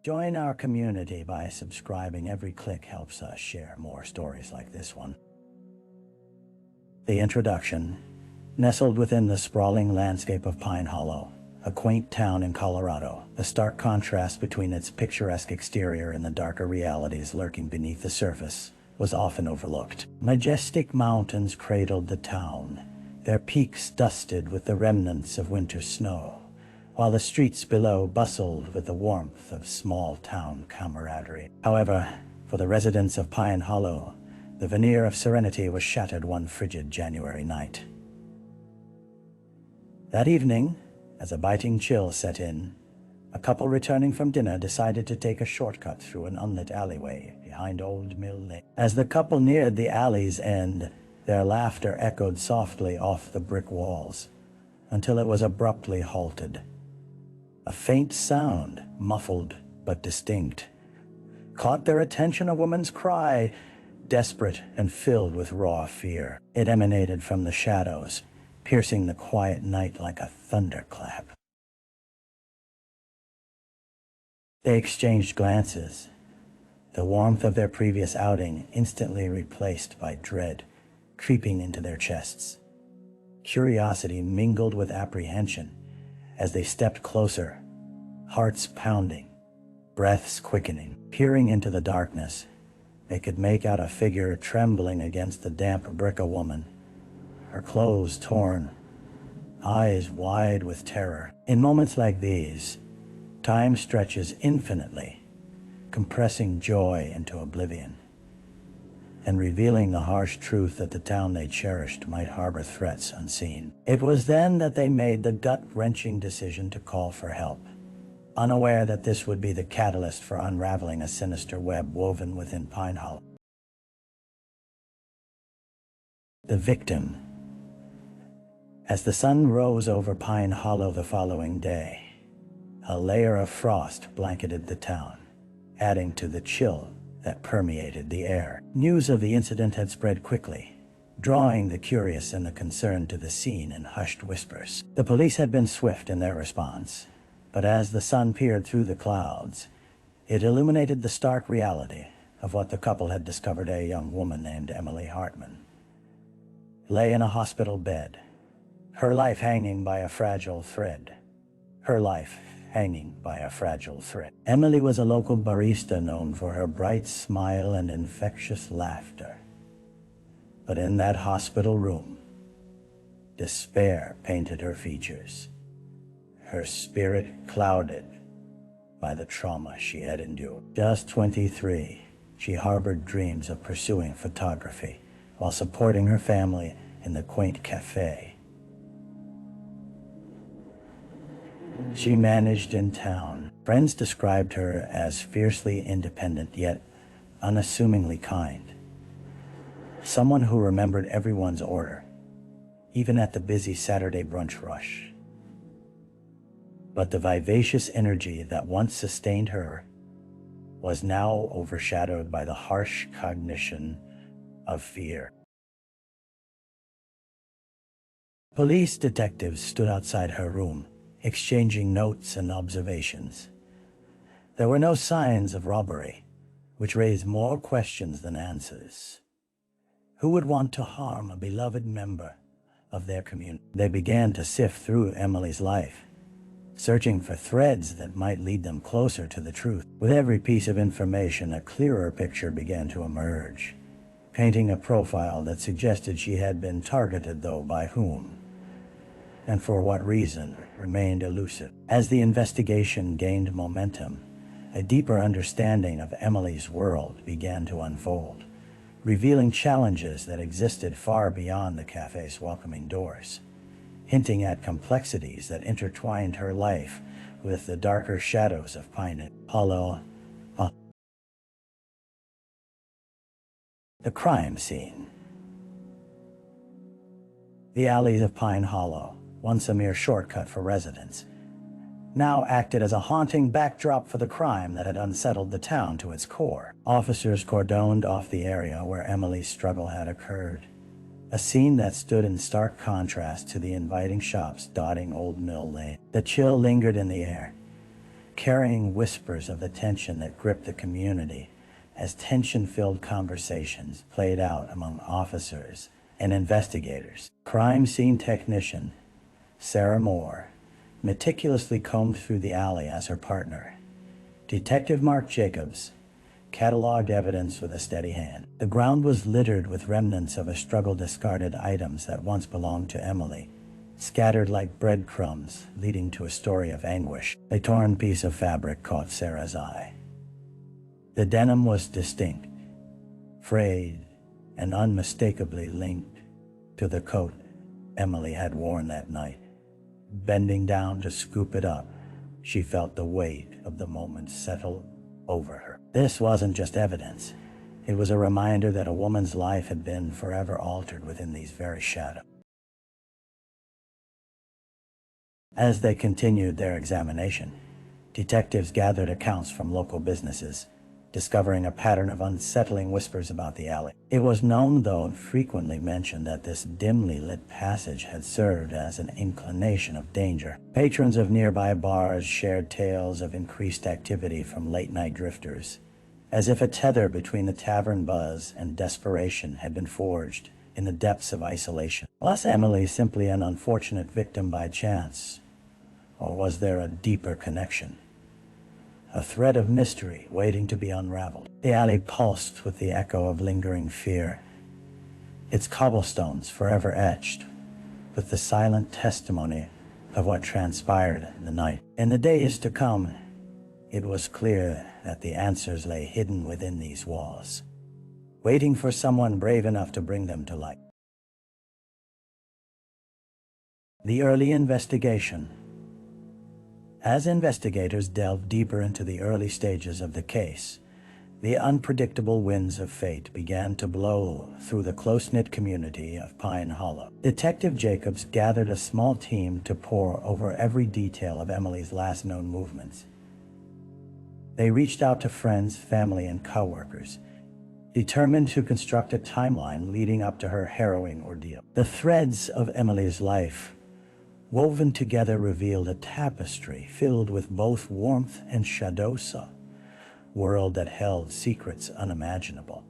Join our community by subscribing. Every click helps us share more stories like this one. The introduction. Nestled within the sprawling landscape of Pine Hollow, a quaint town in Colorado, the stark contrast between its picturesque exterior and the darker realities lurking beneath the surface was often overlooked. Majestic mountains cradled the town, their peaks dusted with the remnants of winter snow, while the streets below bustled with the warmth of small-town camaraderie. However, for the residents of Pine Hollow, the veneer of serenity was shattered one frigid January night. That evening, as a biting chill set in, a couple returning from dinner decided to take a shortcut through an unlit alleyway behind Old Mill Lane. As the couple neared the alley's end, their laughter echoed softly off the brick walls, until it was abruptly halted. A faint sound, muffled but distinct, caught their attention. A woman's cry, desperate and filled with raw fear. It emanated from the shadows, piercing the quiet night like a thunderclap. They exchanged glances, the warmth of their previous outing instantly replaced by dread creeping into their chests. Curiosity mingled with apprehension as they stepped closer, hearts pounding, breaths quickening. Peering into the darkness, they could make out a figure trembling against the damp brick. A woman, her clothes torn, eyes wide with terror. In moments like these, time stretches infinitely, compressing joy into oblivion, and revealing the harsh truth that the town they cherished might harbor threats unseen. It was then that they made the gut-wrenching decision to call for help, unaware that this would be the catalyst for unraveling a sinister web woven within Pine Hollow. The victim. As the sun rose over Pine Hollow the following day, a layer of frost blanketed the town, adding to the chill that permeated the air. News of the incident had spread quickly, drawing the curious and the concerned to the scene in hushed whispers. The police had been swift in their response, but as the sun peered through the clouds, it illuminated the stark reality of what the couple had discovered. A young woman named Emily Hartman lay in a hospital bed, her life hanging by a fragile thread. Emily was a local barista known for her bright smile and infectious laughter. But in that hospital room, despair painted her features, her spirit clouded by the trauma she had endured. Just 23, she harbored dreams of pursuing photography while supporting her family in the quaint cafe she managed in town. Friends described her as fiercely independent yet unassumingly kind. Someone who remembered everyone's order, even at the busy Saturday brunch rush. But the vivacious energy that once sustained her was now overshadowed by the harsh cognition of fear. Police detectives stood outside her room, exchanging notes and observations. There were no signs of robbery, which raised more questions than answers. Who would want to harm a beloved member of their community? They began to sift through Emily's life, searching for threads that might lead them closer to the truth. With every piece of information, a clearer picture began to emerge, painting a profile that suggested she had been targeted, though by whom and for what reason remained elusive. As the investigation gained momentum, a deeper understanding of Emily's world began to unfold, revealing challenges that existed far beyond the cafe's welcoming doors, hinting at complexities that intertwined her life with the darker shadows of Pine Hollow. The crime scene. The alleys of Pine Hollow, once a mere shortcut for residents, now acted as a haunting backdrop for the crime that had unsettled the town to its core. Officers cordoned off the area where Emily's struggle had occurred, a scene that stood in stark contrast to the inviting shops dotting Old Mill Lane. The chill lingered in the air, carrying whispers of the tension that gripped the community as tension-filled conversations played out among officers and investigators. Crime scene technician Sarah Moore meticulously combed through the alley as her partner. Detective Mark Jacobs cataloged evidence with a steady hand. The ground was littered with remnants of a struggle, discarded items that once belonged to Emily, scattered like breadcrumbs, leading to a story of anguish. A torn piece of fabric caught Sarah's eye. The denim was distinct, frayed, and unmistakably linked to the coat Emily had worn that night. Bending down to scoop it up, she felt the weight of the moment settle over her. This wasn't just evidence. It was a reminder that a woman's life had been forever altered within these very shadows. As they continued their examination, detectives gathered accounts from local businesses, discovering a pattern of unsettling whispers about the alley. It was known, though frequently mentioned, that this dimly lit passage had served as an inclination of danger. Patrons of nearby bars shared tales of increased activity from late-night drifters, as if a tether between the tavern buzz and desperation had been forged in the depths of isolation. Was Emily simply an unfortunate victim by chance, or was there a deeper connection? A thread of mystery waiting to be unraveled. The alley pulsed with the echo of lingering fear, its cobblestones forever etched with the silent testimony of what transpired in the night. In the days to come, it was clear that the answers lay hidden within these walls, waiting for someone brave enough to bring them to light. The early investigation. As investigators delved deeper into the early stages of the case, the unpredictable winds of fate began to blow through the close-knit community of Pine Hollow. Detective Jacobs gathered a small team to pore over every detail of Emily's last known movements. They reached out to friends, family, and coworkers, determined to construct a timeline leading up to her harrowing ordeal. The threads of Emily's life, woven together, revealed a tapestry filled with both warmth and shadows, a world that held secrets unimaginable.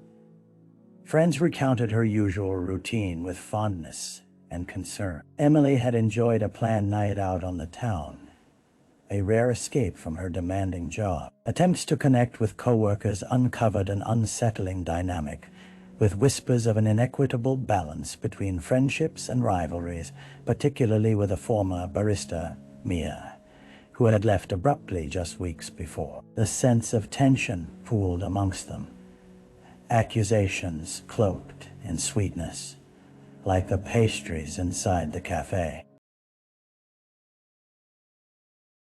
Friends recounted her usual routine with fondness and concern. Emily had enjoyed a planned night out on the town, a rare escape from her demanding job. Attempts to connect with coworkers uncovered an unsettling dynamic, with whispers of an inequitable balance between friendships and rivalries, particularly with a former barista, Mia, who had left abruptly just weeks before. The sense of tension pooled amongst them, accusations cloaked in sweetness, like the pastries inside the cafe.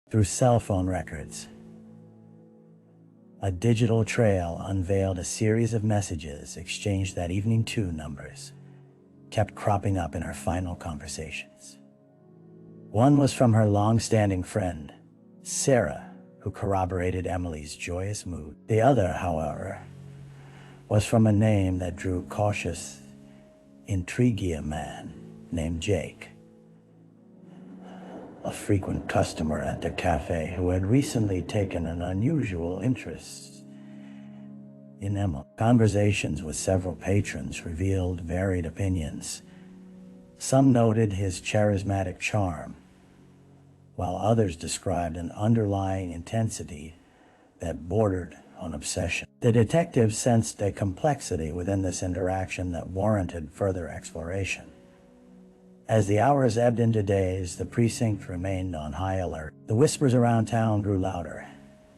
Through cell phone records, a digital trail unveiled a series of messages exchanged that evening. Two numbers kept cropping up in her final conversations. One was from her long-standing friend, Sarah, who corroborated Emily's joyous mood. The other, however, was from a name that drew cautious, intriguing man named Jake, a frequent customer at the cafe who had recently taken an unusual interest in Emily. Conversations with several patrons revealed varied opinions. Some noted his charismatic charm, while others described an underlying intensity that bordered on obsession. The detectives sensed a complexity within this interaction that warranted further exploration. As the hours ebbed into days, the precinct remained on high alert. The whispers around town grew louder,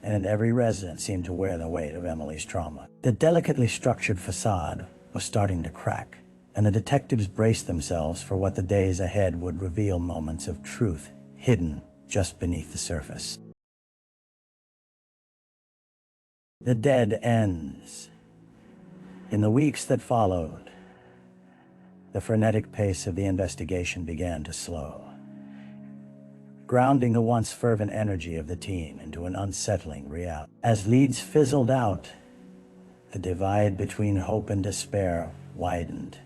and every resident seemed to wear the weight of Emily's trauma. The delicately structured facade was starting to crack, and the detectives braced themselves for what the days ahead would reveal, moments of truth hidden just beneath the surface. The dead ends. In the weeks that followed, the frenetic pace of the investigation began to slow, grounding the once fervent energy of the team into an unsettling reality. As leads fizzled out, the divide between hope and despair widened,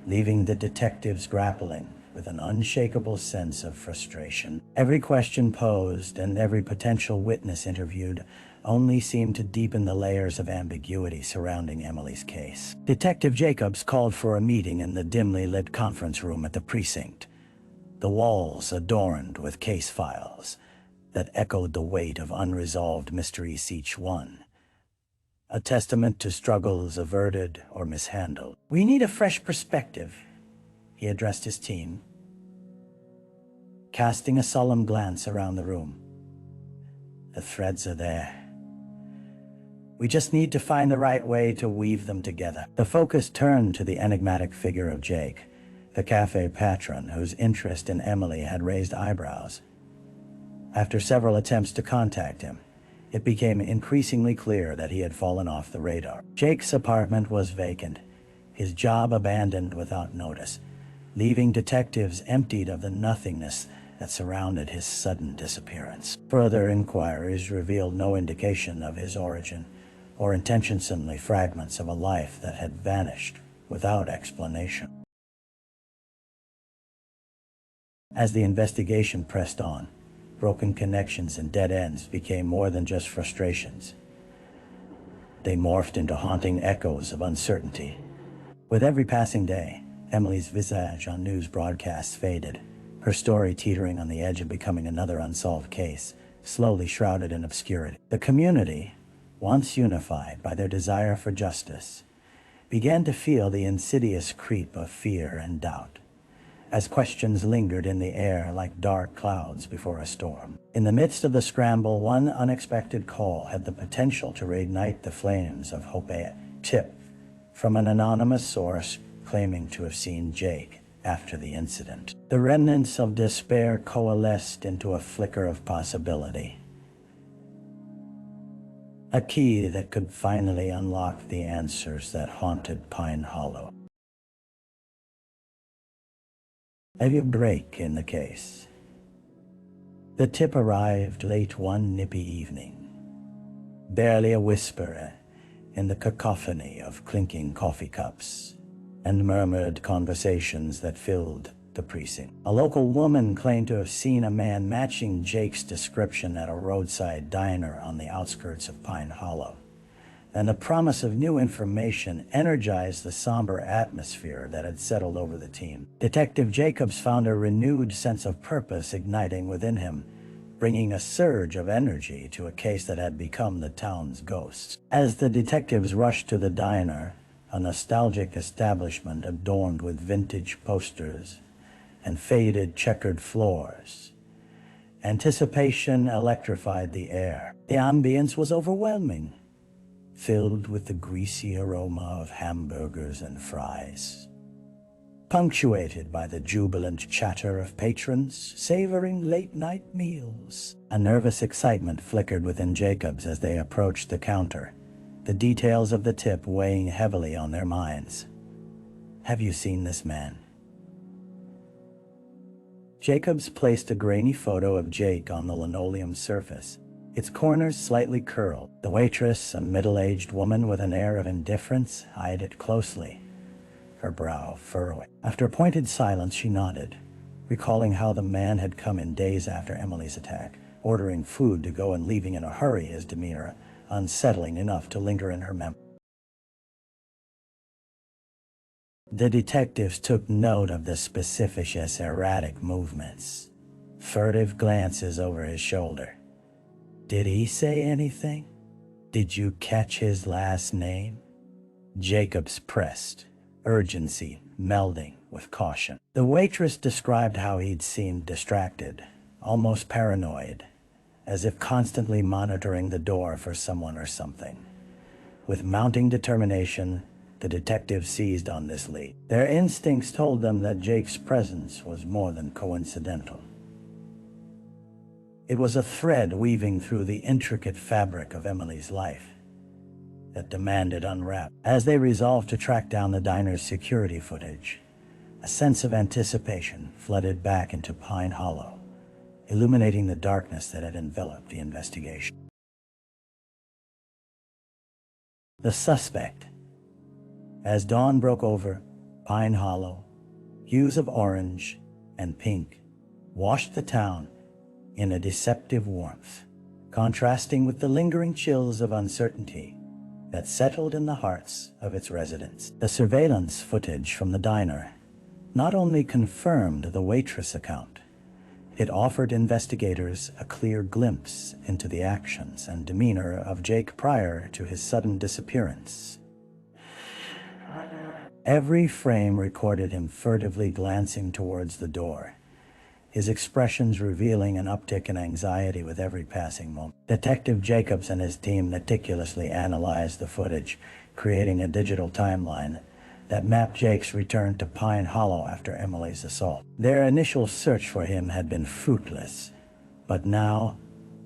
leaving the detectives grappling with an unshakable sense of frustration. Every question posed and every potential witness interviewed only seemed to deepen the layers of ambiguity surrounding Emily's case. Detective Jacobs called for a meeting in the dimly lit conference room at the precinct, the walls adorned with case files that echoed the weight of unresolved mysteries, each one a testament to struggles averted or mishandled. "We need a fresh perspective," he addressed his team, casting a solemn glance around the room. "The threads are there. We just need to find the right way to weave them together." The focus turned to the enigmatic figure of Jake, the cafe patron whose interest in Emily had raised eyebrows. After several attempts to contact him, it became increasingly clear that he had fallen off the radar. Jake's apartment was vacant, his job abandoned without notice, leaving detectives emptied of the nothingness that surrounded his sudden disappearance. Further inquiries revealed no indication of his origin, or intentionally fragments of a life that had vanished without explanation. As the investigation pressed on, broken connections and dead ends became more than just frustrations. They morphed into haunting echoes of uncertainty. With every passing day, Emily's visage on news broadcasts faded, her story teetering on the edge of becoming another unsolved case, slowly shrouded in obscurity. The community, once unified by their desire for justice, began to feel the insidious creep of fear and doubt, as questions lingered in the air like dark clouds before a storm. In the midst of the scramble, one unexpected call had the potential to reignite the flames of hope. A tip from an anonymous source claiming to have seen Jake after the incident. The remnants of despair coalesced into a flicker of possibility, a key that could finally unlock the answers that haunted Pine Hollow. A break in the case. The tip arrived late one nippy evening, barely a whisper in the cacophony of clinking coffee cups and murmured conversations that filled the precinct. A local woman claimed to have seen a man matching Jake's description at a roadside diner on the outskirts of Pine Hollow, and the promise of new information energized the somber atmosphere that had settled over the team. Detective Jacobs found a renewed sense of purpose igniting within him, bringing a surge of energy to a case that had become the town's ghost. As the detectives rushed to the diner, a nostalgic establishment adorned with vintage posters and faded checkered floors, anticipation electrified the air. The ambience was overwhelming, filled with the greasy aroma of hamburgers and fries, punctuated by the jubilant chatter of patrons savoring late-night meals. A nervous excitement flickered within Jacobs as they approached the counter, the details of the tip weighing heavily on their minds. "Have you seen this man?" Jacobs placed a grainy photo of Jake on the linoleum surface, its corners slightly curled. The waitress, a middle-aged woman with an air of indifference, eyed it closely, her brow furrowing. After a pointed silence, she nodded, recalling how the man had come in days after Emily's attack, ordering food to go and leaving in a hurry, his demeanor unsettling enough to linger in her memory. The detectives took note of the specific yet erratic movements, furtive glances over his shoulder. "Did he say anything? Did you catch his last name?" Jacobs pressed, urgency melding with caution. The waitress described how he'd seemed distracted, almost paranoid, as if constantly monitoring the door for someone or something. With mounting determination, the detectives seized on this lead. Their instincts told them that Jake's presence was more than coincidental. It was a thread weaving through the intricate fabric of Emily's life that demanded unwrap. As they resolved to track down the diner's security footage, a sense of anticipation flooded back into Pine Hollow, illuminating the darkness that had enveloped the investigation. The suspect. As dawn broke over Pine Hollow, hues of orange and pink washed the town in a deceptive warmth, contrasting with the lingering chills of uncertainty that settled in the hearts of its residents. The surveillance footage from the diner not only confirmed the waitress account, it offered investigators a clear glimpse into the actions and demeanor of Jake prior to his sudden disappearance. Every frame recorded him furtively glancing towards the door, his expressions revealing an uptick in anxiety with every passing moment. Detective Jacobs and his team meticulously analyzed the footage, creating a digital timeline that mapped Jake's return to Pine Hollow after Emily's assault. Their initial search for him had been fruitless, but now,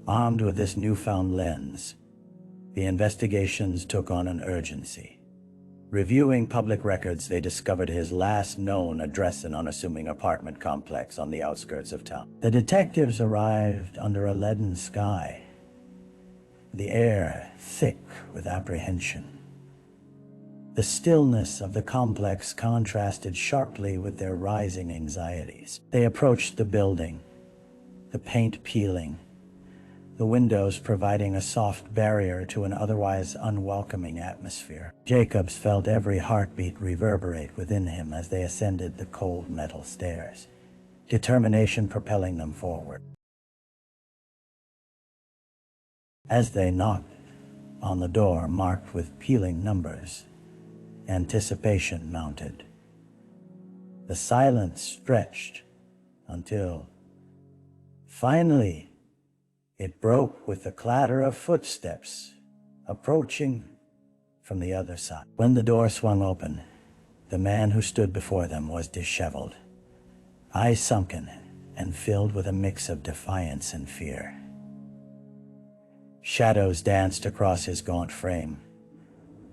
armed with this newfound lens, the investigations took on an urgency. Reviewing public records, they discovered his last known address, an unassuming apartment complex on the outskirts of town. The detectives arrived under a leaden sky, the air thick with apprehension. The stillness of the complex contrasted sharply with their rising anxieties. They approached the building, the paint peeling, the windows providing a soft barrier to an otherwise unwelcoming atmosphere. Jacobs felt every heartbeat reverberate within him as they ascended the cold metal stairs, determination propelling them forward. As they knocked on the door marked with peeling numbers, anticipation mounted. The silence stretched until, finally, it broke with the clatter of footsteps approaching from the other side. When the door swung open, the man who stood before them was disheveled, eyes sunken and filled with a mix of defiance and fear. Shadows danced across his gaunt frame,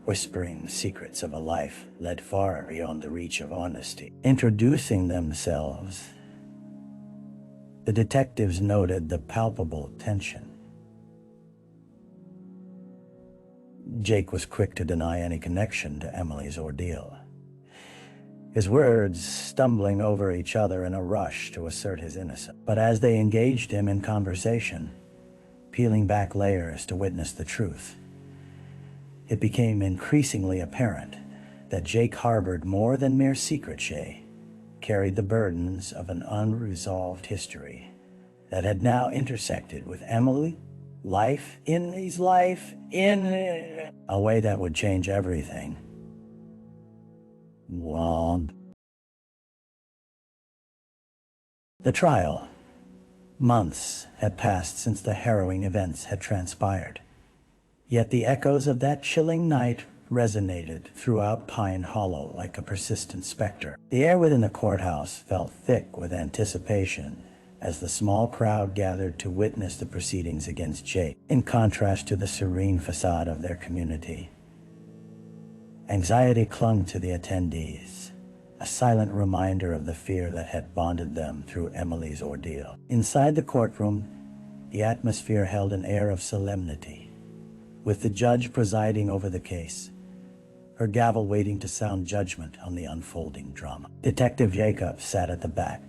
whispering the secrets of a life led far beyond the reach of honesty. Introducing themselves, the detectives noted the palpable tension. Jake was quick to deny any connection to Emily's ordeal, his words stumbling over each other in a rush to assert his innocence. But as they engaged him in conversation, peeling back layers to witness the truth, it became increasingly apparent that Jake harbored more than mere secret. Shay carried the burdens of an unresolved history that had now intersected with Emily, life in a way that would change everything. The trial. Months had passed since the harrowing events had transpired. Yet the echoes of that chilling night resonated throughout Pine Hollow like a persistent specter. The air within the courthouse felt thick with anticipation as the small crowd gathered to witness the proceedings against Jake, in contrast to the serene facade of their community. Anxiety clung to the attendees, a silent reminder of the fear that had bonded them through Emily's ordeal. Inside the courtroom, the atmosphere held an air of solemnity, with the judge presiding over the case, her gavel waiting to sound judgment on the unfolding drama. Detective Jacobs sat at the back,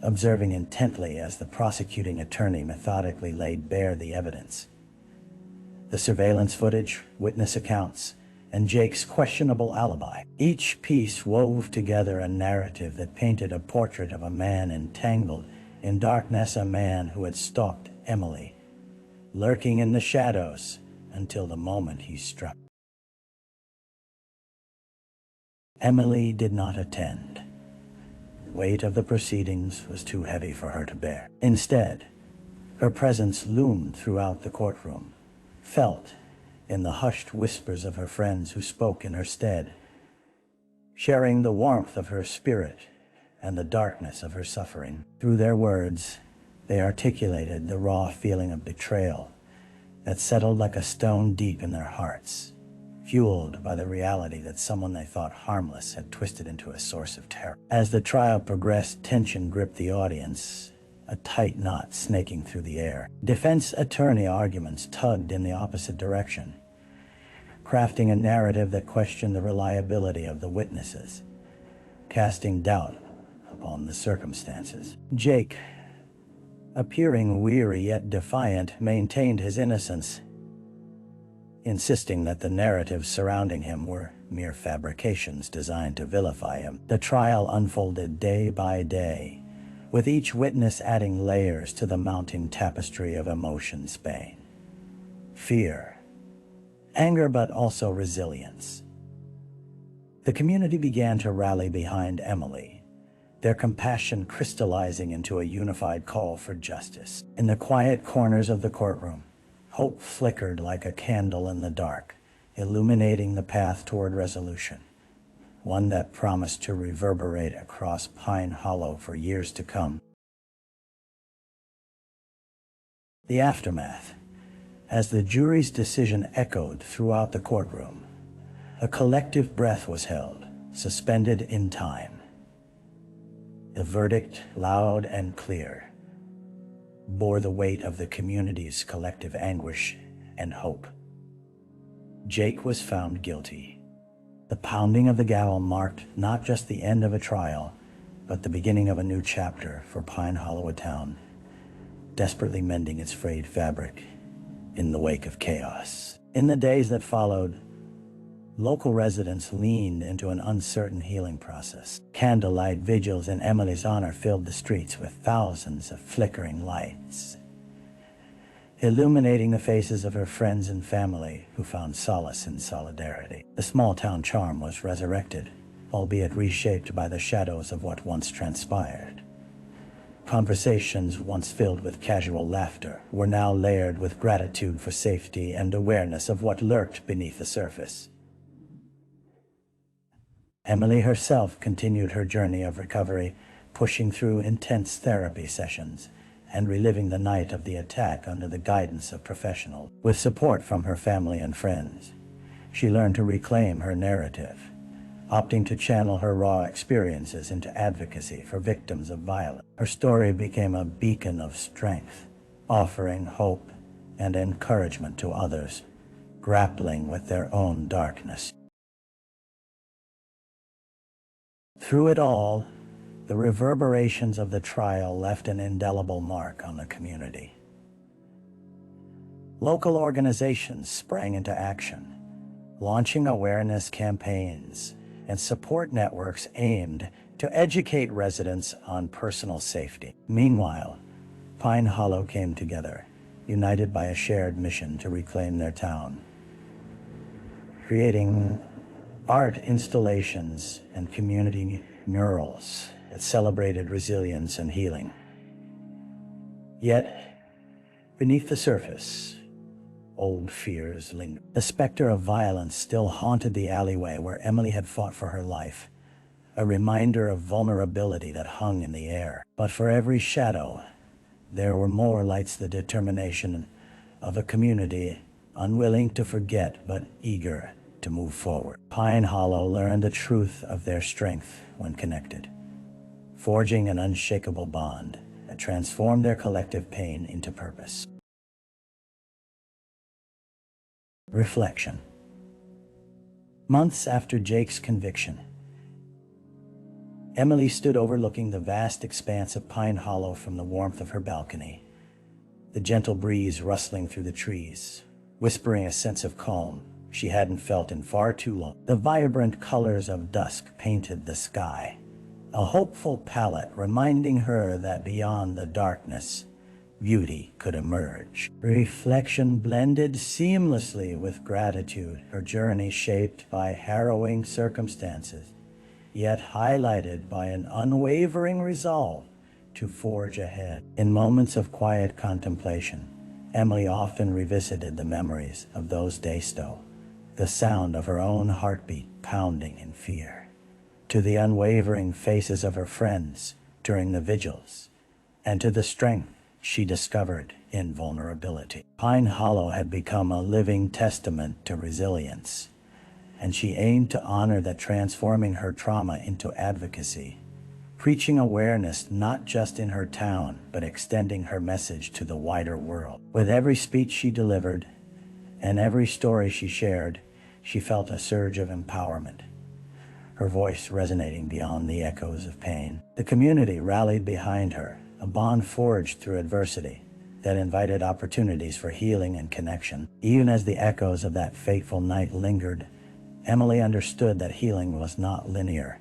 observing intently as the prosecuting attorney methodically laid bare the evidence. The surveillance footage, witness accounts, and Jake's questionable alibi. Each piece wove together a narrative that painted a portrait of a man entangled in darkness, a man who had stalked Emily, lurking in the shadows until the moment he struck. Emily did not attend. The weight of the proceedings was too heavy for her to bear. Instead, her presence loomed throughout the courtroom, felt in the hushed whispers of her friends who spoke in her stead, sharing the warmth of her spirit and the darkness of her suffering. Through their words, they articulated the raw feeling of betrayal that settled like a stone deep in their hearts, fueled by the reality that someone they thought harmless had twisted into a source of terror. As the trial progressed, tension gripped the audience, a tight knot snaking through the air. Defense attorney arguments tugged in the opposite direction, crafting a narrative that questioned the reliability of the witnesses, casting doubt upon the circumstances. Jake, appearing weary yet defiant, maintained his innocence, insisting that the narratives surrounding him were mere fabrications designed to vilify him. The trial unfolded day by day, with each witness adding layers to the mounting tapestry of emotions: pain, fear, anger, but also resilience. The community began to rally behind Emily, their compassion crystallizing into a unified call for justice. In the quiet corners of the courtroom, hope flickered like a candle in the dark, illuminating the path toward resolution, one that promised to reverberate across Pine Hollow for years to come. The aftermath. As the jury's decision echoed throughout the courtroom, a collective breath was held, suspended in time. The verdict, loud and clear, bore the weight of the community's collective anguish and hope. Jake was found guilty. The pounding of the gavel marked not just the end of a trial, but the beginning of a new chapter for Pine Hollow, a town desperately mending its frayed fabric in the wake of chaos. In the days that followed, local residents leaned into an uncertain healing process. Candlelight vigils in Emily's honor filled the streets with thousands of flickering lights, illuminating the faces of her friends and family who found solace in solidarity. The small-town charm was resurrected, albeit reshaped by the shadows of what once transpired. Conversations once filled with casual laughter were now layered with gratitude for safety and awareness of what lurked beneath the surface. Emily herself continued her journey of recovery, pushing through intense therapy sessions and reliving the night of the attack under the guidance of professionals. With support from her family and friends, she learned to reclaim her narrative, opting to channel her raw experiences into advocacy for victims of violence. Her story became a beacon of strength, offering hope and encouragement to others grappling with their own darkness. Through it all, the reverberations of the trial left an indelible mark on the community. Local organizations sprang into action, launching awareness campaigns and support networks aimed to educate residents on personal safety. Meanwhile, Pine Hollow came together, united by a shared mission to reclaim their town, creating art installations and community murals that celebrated resilience and healing. Yet, beneath the surface, old fears lingered. The specter of violence still haunted the alleyway where Emily had fought for her life, a reminder of vulnerability that hung in the air. But for every shadow, there were more lights, the determination of a community unwilling to forget but eager to move forward. Pine Hollow learned the truth of their strength when connected, forging an unshakable bond that transformed their collective pain into purpose. Reflection. Months after Jake's conviction, Emily stood overlooking the vast expanse of Pine Hollow from the warmth of her balcony, the gentle breeze rustling through the trees, whispering a sense of calm she hadn't felt in far too long. The vibrant colors of dusk painted the sky, a hopeful palette reminding her that beyond the darkness, beauty could emerge. Reflection blended seamlessly with gratitude, her journey shaped by harrowing circumstances, yet highlighted by an unwavering resolve to forge ahead. In moments of quiet contemplation, Emily often revisited the memories of those days, the sound of her own heartbeat pounding in fear, to the unwavering faces of her friends during the vigils, and to the strength she discovered in vulnerability. Pine Hollow had become a living testament to resilience, and she aimed to honor that, transforming her trauma into advocacy, preaching awareness not just in her town, but extending her message to the wider world. With every speech she delivered and every story she shared, she felt a surge of empowerment. her voice resonating beyond the echoes of pain. The community rallied behind her, a bond forged through adversity that invited opportunities for healing and connection. Even as the echoes of that fateful night lingered, Emily understood that healing was not linear.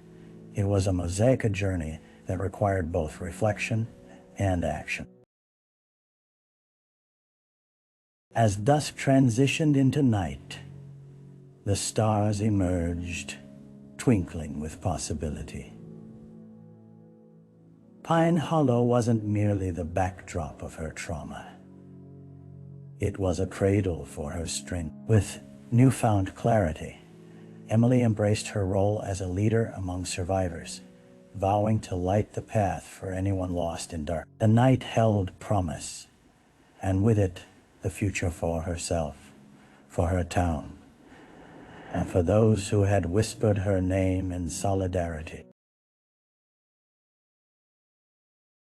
It was a mosaic journey that required both reflection and action. As dusk transitioned into night, the stars emerged, twinkling with possibility. Pine Hollow wasn't merely the backdrop of her trauma. It was a cradle for her strength. With newfound clarity, Emily embraced her role as a leader among survivors, vowing to light the path for anyone lost in dark. The night held promise, and with it, the future for herself, for her town, and for those who had whispered her name in solidarity.